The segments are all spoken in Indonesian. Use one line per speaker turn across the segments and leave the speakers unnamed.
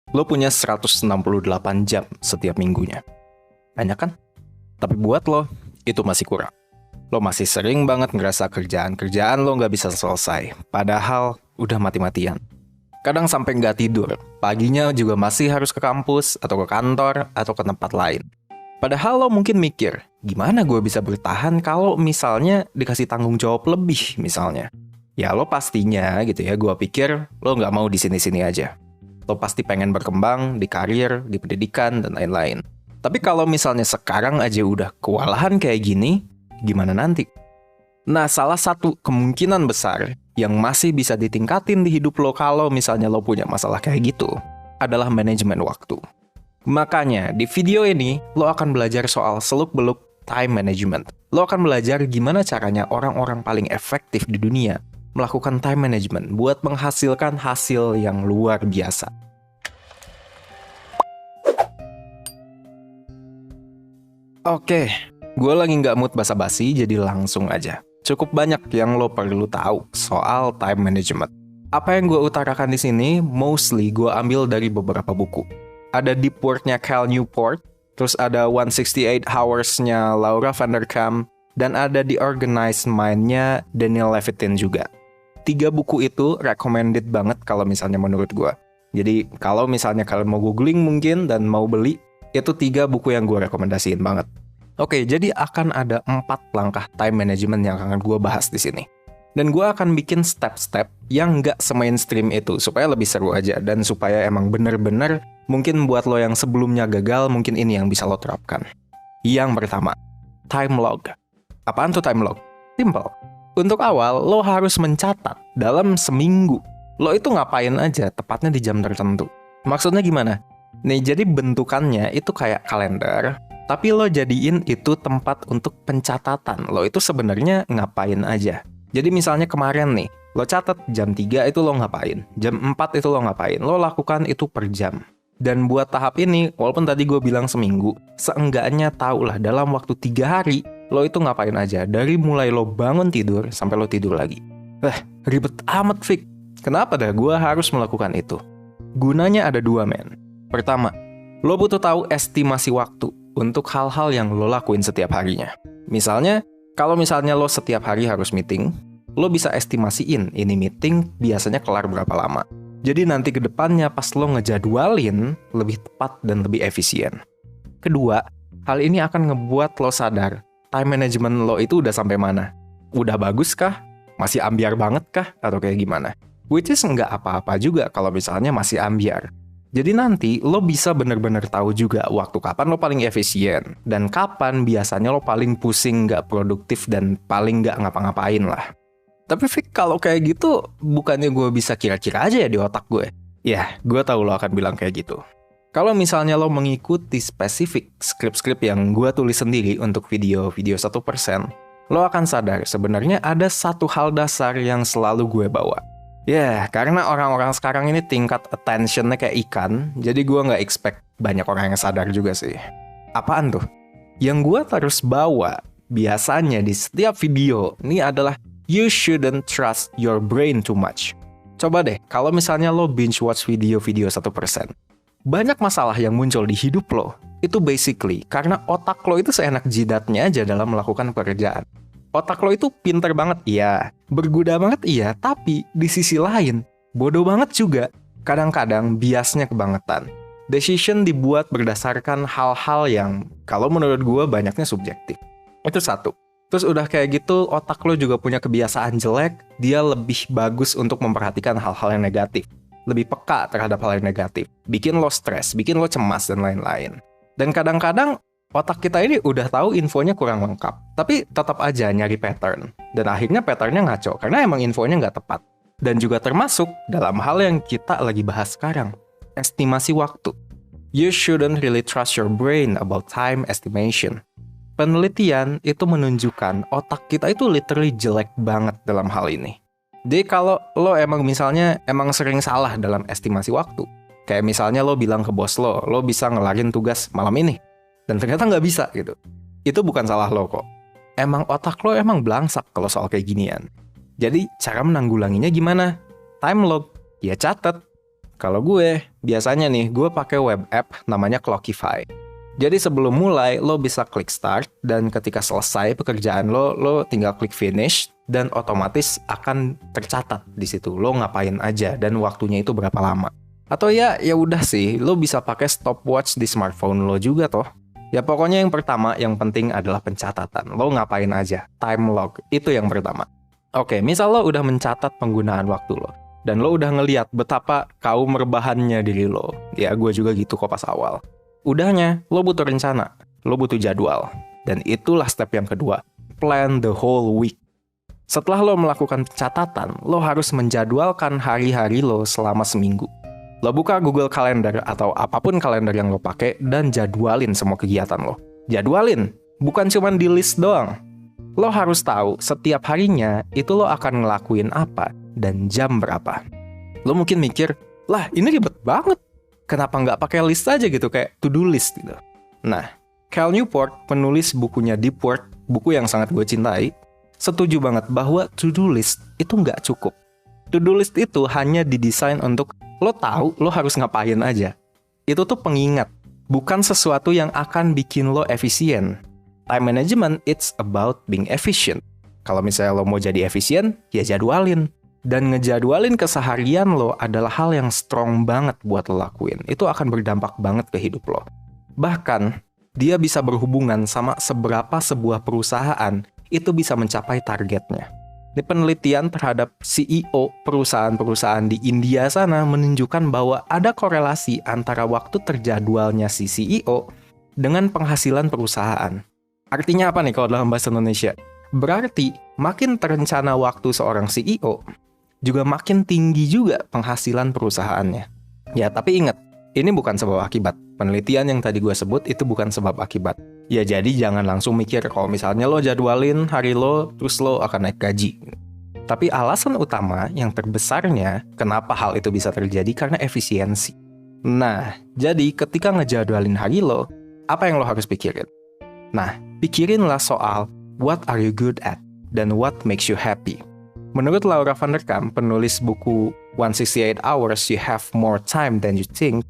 Lo punya 168 jam setiap minggunya. Banyak kan? Tapi buat lo, itu masih kurang. Lo masih sering banget ngerasa kerjaan lo nggak bisa selesai. Padahal udah mati-matian. Kadang sampai nggak tidur. Paginya juga masih harus ke kampus, atau ke kantor, atau ke tempat lain. Padahal lo mungkin mikir, gimana gue bisa bertahan kalau misalnya dikasih tanggung jawab lebih misalnya. Ya lo pastinya gitu ya, gue pikir lo nggak mau di sini-sini aja. Lo pasti pengen berkembang di karir, di pendidikan, dan lain-lain. Tapi kalau misalnya sekarang aja udah kewalahan kayak gini, gimana nanti? Nah, salah satu kemungkinan besar yang masih bisa ditingkatin di hidup lo kalau misalnya lo punya masalah kayak gitu adalah manajemen waktu. Makanya, di video ini, lo akan belajar soal seluk-beluk time management. Lo akan belajar gimana caranya orang-orang paling efektif di dunia melakukan time management buat menghasilkan hasil yang luar biasa. Oke, gue lagi nggak mood basa-basi, jadi langsung aja. Cukup banyak yang lo perlu tahu soal time management. Apa yang gue utarakan di sini, mostly gue ambil dari beberapa buku. Ada Deep Work-nya Cal Newport, terus ada 168 Hours-nya Laura Vanderkam, dan ada The Organized Mind-nya Daniel Levitin juga. 3 buku itu recommended banget kalau misalnya menurut gue. Jadi kalau misalnya kalian mau googling mungkin dan mau beli, itu 3 buku yang gue rekomendasiin banget. Oke, jadi akan ada 4 langkah time management yang akan gue bahas di sini. Dan gue akan bikin step-step yang nggak se-mainstream itu, supaya lebih seru aja, dan supaya emang bener-bener mungkin buat lo yang sebelumnya gagal, mungkin ini yang bisa lo terapkan. Yang pertama, time log. Apaan tuh time log? Simple. Untuk awal, lo harus mencatat dalam seminggu. Lo itu ngapain aja, tepatnya di jam tertentu. Maksudnya gimana? Nih, jadi bentukannya itu kayak kalender, tapi lo jadiin itu tempat untuk pencatatan. Lo itu sebenarnya ngapain aja. Jadi misalnya kemarin nih, lo catat jam 3 itu lo ngapain, jam 4 itu lo ngapain, lo lakukan itu per jam. Dan buat tahap ini, walaupun tadi gue bilang seminggu, seenggaknya tahulah dalam waktu 3 hari, lo itu ngapain aja, dari mulai lo bangun tidur sampai lo tidur lagi. Ribet amat, Fik. Kenapa dah gue harus melakukan itu? Gunanya ada 2, men. Pertama, lo butuh tahu estimasi waktu untuk hal-hal yang lo lakuin setiap harinya. Misalnya, kalau misalnya lo setiap hari harus meeting, lo bisa estimasiin ini meeting biasanya kelar berapa lama. Jadi nanti ke depannya pas lo ngejadwalin, lebih tepat dan lebih efisien. Kedua, hal ini akan ngebuat lo sadar, time management lo itu udah sampai mana? Udah bagus kah? Masih ambiar banget kah? Atau kayak gimana? Which is nggak apa-apa juga kalau misalnya masih ambiar. Jadi nanti lo bisa bener-bener tahu juga waktu kapan lo paling efisien dan kapan biasanya lo paling pusing, nggak produktif, dan paling nggak ngapa-ngapain lah. Tapi Fik, kalau kayak gitu bukannya gue bisa kira-kira aja ya di otak gue? Ya, gue tahu lo akan bilang kayak gitu. Kalau misalnya lo mengikuti spesifik skrip-skrip yang gue tulis sendiri untuk video-video 1%, lo akan sadar sebenarnya ada satu hal dasar yang selalu gue bawa. Ya, karena orang-orang sekarang ini tingkat attention-nya kayak ikan, jadi gue nggak expect banyak orang yang sadar juga sih. Apaan tuh? Yang gue terus bawa, biasanya di setiap video, ini adalah you shouldn't trust your brain too much. Coba deh, kalau misalnya lo binge watch video-video 1%, banyak masalah yang muncul di hidup lo, itu basically karena otak lo itu seenak jidatnya aja dalam melakukan pekerjaan. Otak lo itu pinter banget, iya. Berguna banget, iya. Tapi di sisi lain, bodoh banget juga. Kadang-kadang biasnya kebangetan. Decision dibuat berdasarkan hal-hal yang, kalau menurut gue, banyaknya subjektif. Itu satu. Terus udah kayak gitu, otak lo juga punya kebiasaan jelek. Dia lebih bagus untuk memperhatikan hal-hal yang negatif. Lebih peka terhadap hal yang negatif. Bikin lo stres, bikin lo cemas, dan lain-lain. Dan kadang-kadang, otak kita ini udah tahu infonya kurang lengkap, tapi tetap aja nyari pattern. Dan akhirnya patternnya ngaco, karena emang infonya nggak tepat. Dan juga termasuk dalam hal yang kita lagi bahas sekarang, estimasi waktu. You shouldn't really trust your brain about time estimation. Penelitian itu menunjukkan otak kita itu literally jelek banget dalam hal ini. Jadi kalau lo emang misalnya emang sering salah dalam estimasi waktu, kayak misalnya lo bilang ke bos lo bisa ngelarin tugas malam ini, dan ternyata nggak bisa gitu. Itu bukan salah lo kok. Emang otak lo emang belangsak kalau soal kayak ginian. Jadi cara menanggulanginya gimana? Time log, ya catat. Kalau gue, biasanya nih, gue pakai web app namanya Clockify. Jadi sebelum mulai, lo bisa klik start, dan ketika selesai pekerjaan lo tinggal klik finish, dan otomatis akan tercatat di situ. Lo ngapain aja, dan waktunya itu berapa lama. Atau ya udah sih, lo bisa pakai stopwatch di smartphone lo juga toh. Ya pokoknya yang pertama, yang penting adalah pencatatan. Lo ngapain aja, time log, itu yang pertama. Oke, misal lo udah mencatat penggunaan waktu lo, dan lo udah ngeliat betapa kaum rebahannya diri lo. Ya gue juga gitu kok pas awal. Udahnya, lo butuh rencana, lo butuh jadwal. Dan itulah step yang kedua, plan the whole week. Setelah lo melakukan pencatatan, lo harus menjadwalkan hari-hari lo selama seminggu. Lo buka Google Calendar atau apapun kalender yang lo pakai dan jadwalin semua kegiatan lo. Jadwalin, bukan cuma di list doang. Lo harus tahu setiap harinya itu lo akan ngelakuin apa dan jam berapa. Lo mungkin mikir, lah ini ribet banget. Kenapa nggak pakai list aja gitu, kayak to-do list gitu. Nah, Cal Newport, penulis bukunya Deep Work, buku yang sangat gue cintai, setuju banget bahwa to-do list itu nggak cukup. To-do list itu hanya didesain untuk lo tahu lo harus ngapain aja. Itu tuh pengingat, bukan sesuatu yang akan bikin lo efisien. Time management, it's about being efficient. Kalau misalnya lo mau jadi efisien, ya jadwalin. Dan ngejadwalin keseharian lo adalah hal yang strong banget buat lo lakuin. Itu akan berdampak banget ke hidup lo. Bahkan, dia bisa berhubungan sama seberapa sebuah perusahaan itu bisa mencapai targetnya. Di penelitian terhadap CEO perusahaan-perusahaan di India sana menunjukkan bahwa ada korelasi antara waktu terjadwalnya si CEO dengan penghasilan perusahaan. Artinya apa nih kalau dalam bahasa Indonesia? Berarti makin terencana waktu seorang CEO, juga makin tinggi juga penghasilan perusahaannya. Ya, tapi ingat, ini bukan sebab akibat. Penelitian yang tadi gue sebut itu bukan sebab akibat. Ya, jadi jangan langsung mikir kalau misalnya lo jadwalin hari lo, terus lo akan naik gaji. Tapi alasan utama yang terbesarnya kenapa hal itu bisa terjadi karena efisiensi. Nah, jadi ketika ngejadwalin hari lo, apa yang lo harus pikirin? Nah, pikirinlah soal what are you good at dan what makes you happy. Menurut Laura Vanderkam, penulis buku 168 Hours You Have More Time Than You Think,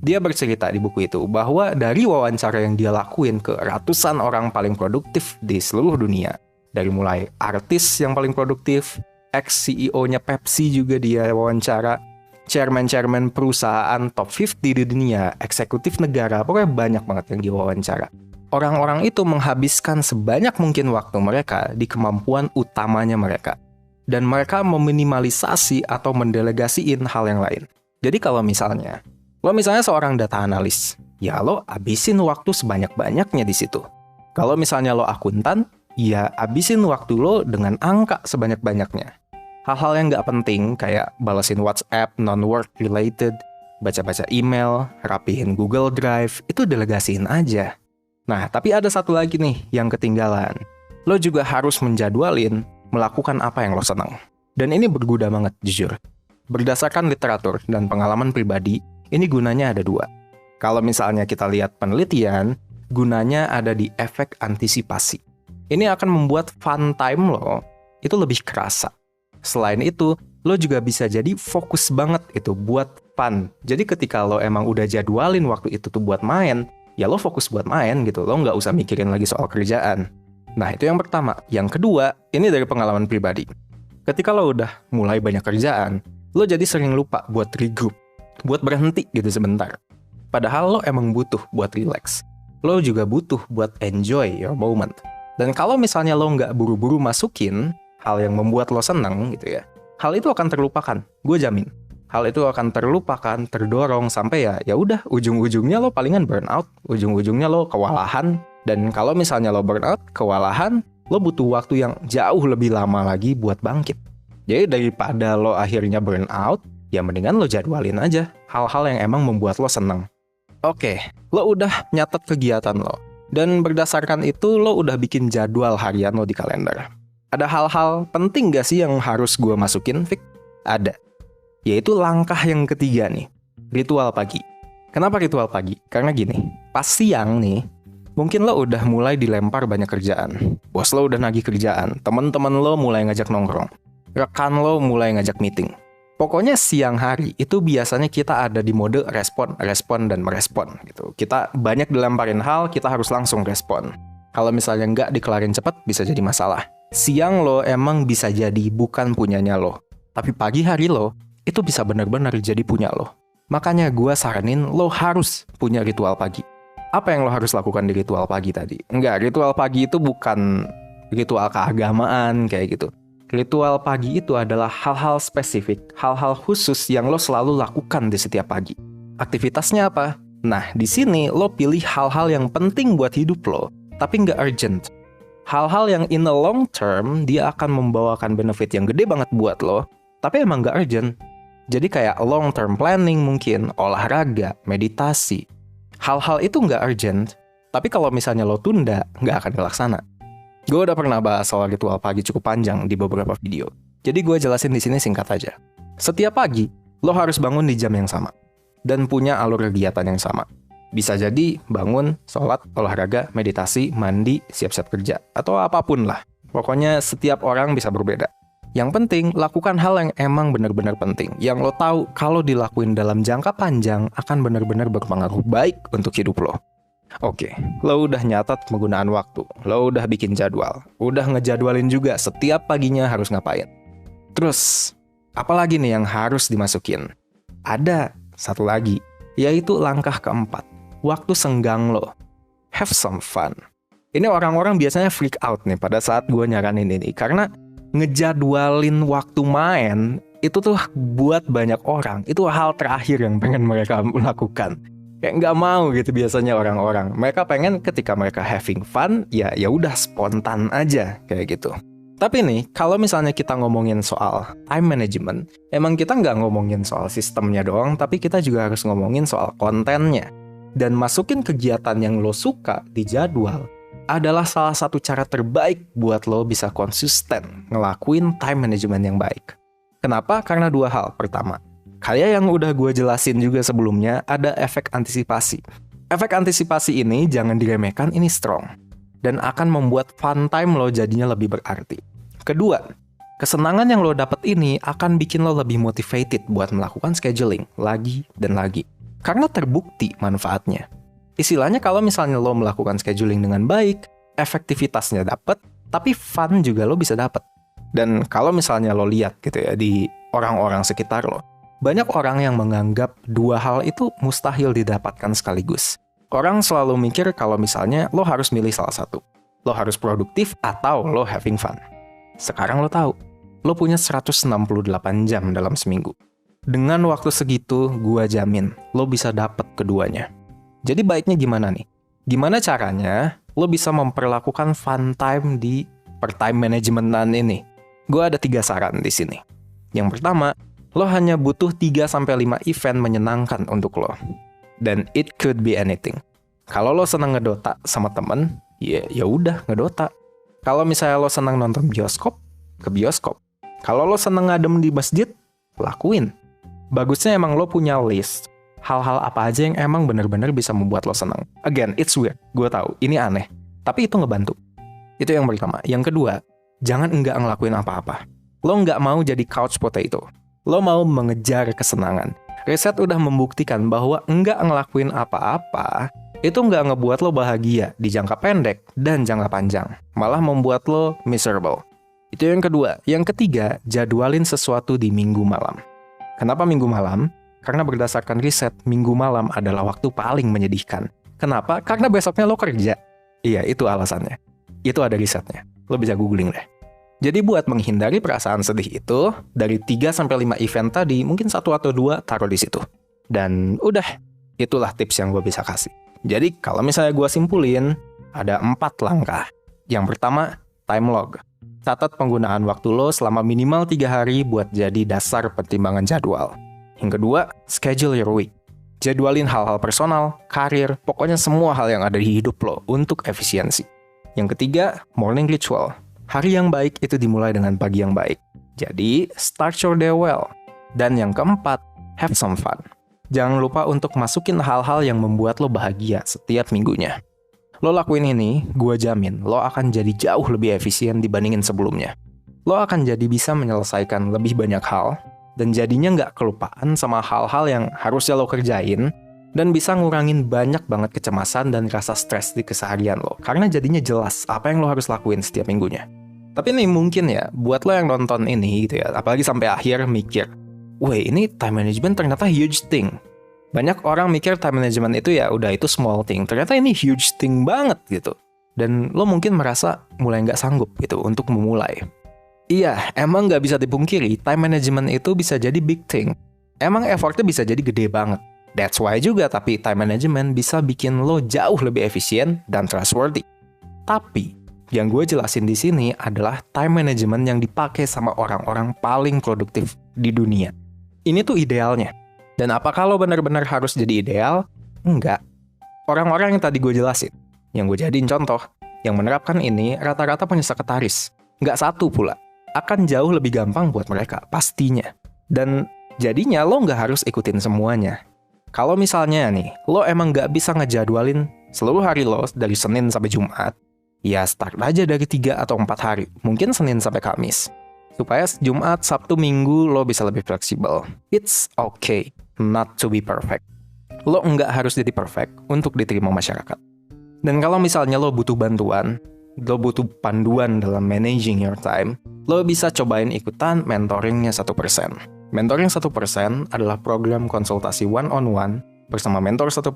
dia bercerita di buku itu bahwa dari wawancara yang dia lakuin ke ratusan orang paling produktif di seluruh dunia, dari mulai artis yang paling produktif, ex-CEO-nya Pepsi juga dia wawancara, chairman-chairman perusahaan top 50 di dunia, eksekutif negara, pokoknya banyak banget yang diwawancara. Orang-orang itu menghabiskan sebanyak mungkin waktu mereka di kemampuan utamanya mereka. Dan mereka meminimalisasi atau mendelegasiin hal yang lain. Jadi kalau misalnya, lo misalnya seorang data analis, ya lo abisin waktu sebanyak-banyaknya di situ. Kalau misalnya lo akuntan, ya abisin waktu lo dengan angka sebanyak-banyaknya. Hal-hal yang nggak penting kayak balesin WhatsApp, non-work related, baca-baca email, rapihin Google Drive, itu delegasiin aja. Nah, tapi ada satu lagi nih yang ketinggalan. Lo juga harus menjadwalin melakukan apa yang lo senang. Dan ini berguna banget, jujur. Berdasarkan literatur dan pengalaman pribadi, ini gunanya ada dua. Kalau misalnya kita lihat penelitian, gunanya ada di efek antisipasi. Ini akan membuat fun time lo itu lebih kerasa. Selain itu, lo juga bisa jadi fokus banget itu buat fun. Jadi ketika lo emang udah jadwalin waktu itu tuh buat main, ya lo fokus buat main gitu. Lo nggak usah mikirin lagi soal kerjaan. Nah, itu yang pertama. Yang kedua, ini dari pengalaman pribadi. Ketika lo udah mulai banyak kerjaan, lo jadi sering lupa buat regroup, buat berhenti gitu sebentar. Padahal lo emang butuh buat relax. Lo juga butuh buat enjoy your moment. Dan kalau misalnya lo nggak buru-buru masukin hal yang membuat lo senang gitu ya, hal itu akan terlupakan. Gue jamin. Hal itu akan terlupakan, terdorong sampai ya udah ujung-ujungnya lo palingan burnout, ujung-ujungnya lo kewalahan. Dan kalau misalnya lo burnout, kewalahan, lo butuh waktu yang jauh lebih lama lagi buat bangkit. Jadi daripada lo akhirnya burnout, ya mendingan lo jadwalin aja hal-hal yang emang membuat lo seneng. Oke, lo udah nyatet kegiatan lo. Dan berdasarkan itu, lo udah bikin jadwal harian lo di kalender. Ada hal-hal penting gak sih yang harus gue masukin, Fik? Ada. Yaitu langkah yang ketiga nih, ritual pagi. Kenapa ritual pagi? Karena gini, pas siang nih, mungkin lo udah mulai dilempar banyak kerjaan. Bos lo udah nagih kerjaan, temen-temen lo mulai ngajak nongkrong, rekan lo mulai ngajak meeting. Pokoknya siang hari itu biasanya kita ada di mode respon, dan merespon gitu. Kita banyak dilemparin hal, kita harus langsung respon. Kalau misalnya nggak dikelarin cepat, bisa jadi masalah. Siang lo emang bisa jadi bukan punyanya lo. Tapi pagi hari lo, itu bisa benar-benar jadi punya lo. Makanya gue saranin lo harus punya ritual pagi. Apa yang lo harus lakukan di ritual pagi tadi? Enggak, ritual pagi itu bukan ritual keagamaan kayak gitu. Ritual pagi itu adalah hal-hal spesifik, hal-hal khusus yang lo selalu lakukan di setiap pagi. Aktivitasnya apa? Nah, di sini lo pilih hal-hal yang penting buat hidup lo, tapi nggak urgent. Hal-hal yang in the long term, dia akan membawakan benefit yang gede banget buat lo, tapi emang nggak urgent. Jadi kayak long term planning mungkin, olahraga, meditasi. Hal-hal itu nggak urgent, tapi kalau misalnya lo tunda, nggak akan dilaksana. Gue udah pernah bahas soal ritual pagi cukup panjang di beberapa video. Jadi gue jelasin di sini singkat aja. Setiap pagi, lo harus bangun di jam yang sama. Dan punya alur kegiatan yang sama. Bisa jadi bangun, sholat, olahraga, meditasi, mandi, siap-siap kerja. Atau apapun lah. Pokoknya setiap orang bisa berbeda. Yang penting, lakukan hal yang emang benar-benar penting. Yang lo tahu kalau dilakuin dalam jangka panjang akan benar-benar berpengaruh baik untuk hidup lo. Oke, lo udah nyatat penggunaan waktu, lo udah bikin jadwal, udah ngejadwalin juga setiap paginya harus ngapain. Terus, apalagi nih yang harus dimasukin? Ada satu lagi, yaitu langkah keempat, waktu senggang lo. Have some fun. Ini orang-orang biasanya freak out nih pada saat gue nyaranin ini, karena ngejadwalin waktu main, itu tuh buat banyak orang, itu hal terakhir yang pengen mereka lakukan. Kayak nggak mau gitu biasanya orang-orang. Mereka pengen ketika mereka having fun, ya udah spontan aja kayak gitu. Tapi nih, kalau misalnya kita ngomongin soal time management, emang kita nggak ngomongin soal sistemnya doang, tapi kita juga harus ngomongin soal kontennya. Dan masukin kegiatan yang lo suka di jadwal adalah salah satu cara terbaik buat lo bisa konsisten ngelakuin time management yang baik. Kenapa? Karena dua hal. Pertama, kayak yang udah gue jelasin juga sebelumnya, ada efek antisipasi. Efek antisipasi ini jangan diremehkan, ini strong. Dan akan membuat fun time lo jadinya lebih berarti. Kedua, kesenangan yang lo dapet ini akan bikin lo lebih motivated buat melakukan scheduling lagi dan lagi. Karena terbukti manfaatnya. Istilahnya kalau misalnya lo melakukan scheduling dengan baik, efektivitasnya dapet, tapi fun juga lo bisa dapet. Dan kalau misalnya lo lihat gitu ya di orang-orang sekitar lo, banyak orang yang menganggap dua hal itu mustahil didapatkan sekaligus. Orang selalu mikir kalau misalnya lo harus milih salah satu. Lo harus produktif atau lo having fun. Sekarang lo tahu, lo punya 168 jam dalam seminggu. Dengan waktu segitu, gua jamin lo bisa dapet keduanya. Jadi baiknya gimana nih? Gimana caranya lo bisa memperlakukan fun time di per-time managementan ini? Gua ada 3 saran di sini. Yang pertama, lo hanya butuh 3-5 event menyenangkan untuk lo. Dan it could be anything. Kalau lo senang ngedota sama temen, ya udah ngedota. Kalau misalnya lo senang nonton bioskop, ke bioskop. Kalau lo senang ngadem di masjid, lakuin. Bagusnya emang lo punya list hal-hal apa aja yang emang benar-benar bisa membuat lo senang. Again, it's weird. Gue tahu, ini aneh. Tapi itu ngebantu. Itu yang pertama. Yang kedua, jangan enggak ngelakuin apa-apa. Lo nggak mau jadi couch potato. Lo mau mengejar kesenangan. Riset udah membuktikan bahwa enggak ngelakuin apa-apa itu nggak ngebuat lo bahagia di jangka pendek dan jangka panjang. Malah membuat lo miserable. Itu yang kedua. Yang ketiga, jadwalin sesuatu di minggu malam. Kenapa minggu malam? Karena berdasarkan riset, minggu malam adalah waktu paling menyedihkan. Kenapa? Karena besoknya lo kerja. Iya, itu alasannya. Itu ada risetnya. Lo bisa googling deh. Jadi buat menghindari perasaan sedih itu, dari 3-5 event tadi, mungkin 1 atau 2 taruh di situ. Dan udah, itulah tips yang gue bisa kasih. Jadi kalau misalnya gue simpulin, ada 4 langkah. Yang pertama, time log. Catat penggunaan waktu lo selama minimal 3 hari buat jadi dasar pertimbangan jadwal. Yang kedua, schedule your week. Jadwalin hal-hal personal, karir, pokoknya semua hal yang ada di hidup lo untuk efisiensi. Yang ketiga, morning ritual. Hari yang baik itu dimulai dengan pagi yang baik. Jadi, start your day well. Dan yang keempat, have some fun. Jangan lupa untuk masukin hal-hal yang membuat lo bahagia setiap minggunya. Lo lakuin ini, gue jamin lo akan jadi jauh lebih efisien dibandingin sebelumnya. Lo akan jadi bisa menyelesaikan lebih banyak hal, dan jadinya nggak kelupaan sama hal-hal yang harusnya lo kerjain, dan bisa ngurangin banyak banget kecemasan dan rasa stres di keseharian lo, karena jadinya jelas apa yang lo harus lakuin setiap minggunya. Tapi nih mungkin ya, buat lo yang nonton ini gitu ya, apalagi sampai akhir mikir, weh ini time management ternyata huge thing. Banyak orang mikir time management itu ya udah itu small thing, ternyata ini huge thing banget gitu. Dan lo mungkin merasa mulai nggak sanggup gitu untuk memulai. Iya, emang nggak bisa dipungkiri, time management itu bisa jadi big thing. Emang effortnya bisa jadi gede banget. That's why juga, tapi time management bisa bikin lo jauh lebih efisien dan trustworthy. Tapi, yang gue jelasin di sini adalah time management yang dipakai sama orang-orang paling produktif di dunia. Ini tuh idealnya. Dan apakah lo benar-benar harus jadi ideal? Enggak. Orang-orang yang tadi gue jelasin, yang gue jadiin contoh, yang menerapkan ini rata-rata punya sekretaris. Nggak satu pula. Akan jauh lebih gampang buat mereka, pastinya. Dan jadinya lo nggak harus ikutin semuanya. Kalau misalnya nih, lo emang nggak bisa ngejadwalin seluruh hari lo dari Senin sampai Jumat, ya start aja dari 3 atau 4 hari, mungkin Senin sampai Kamis. Supaya Jumat, Sabtu, Minggu lo bisa lebih fleksibel. It's okay not to be perfect. Lo nggak harus jadi perfect untuk diterima masyarakat. Dan kalau misalnya lo butuh bantuan, lo butuh panduan dalam managing your time, lo bisa cobain ikutan mentoringnya 1%. Mentoring 1% adalah program konsultasi one-on-one bersama mentor 1%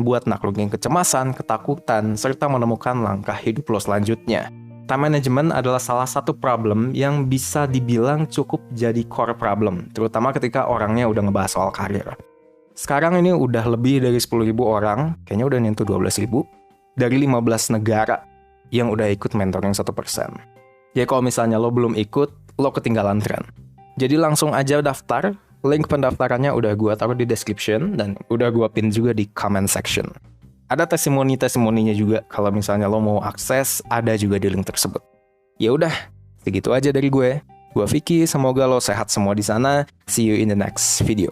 buat naklukin kecemasan, ketakutan, serta menemukan langkah hidup lo selanjutnya. Time management adalah salah satu problem yang bisa dibilang cukup jadi core problem, terutama ketika orangnya udah ngebahas soal karir. Sekarang ini udah lebih dari 10.000 orang, kayaknya udah nyentuh 12.000, dari 15 negara yang udah ikut mentoring 1%. Jadi kalau misalnya lo belum ikut, lo ketinggalan tren. Jadi langsung aja daftar, link pendaftarannya udah gue taruh di description, dan udah gue pin juga di comment section. Ada testimoni-testimoninya juga, kalau misalnya lo mau akses, ada juga di link tersebut. Ya udah, segitu aja dari gue. Gue Vicky, semoga lo sehat semua di sana. See you in the next video.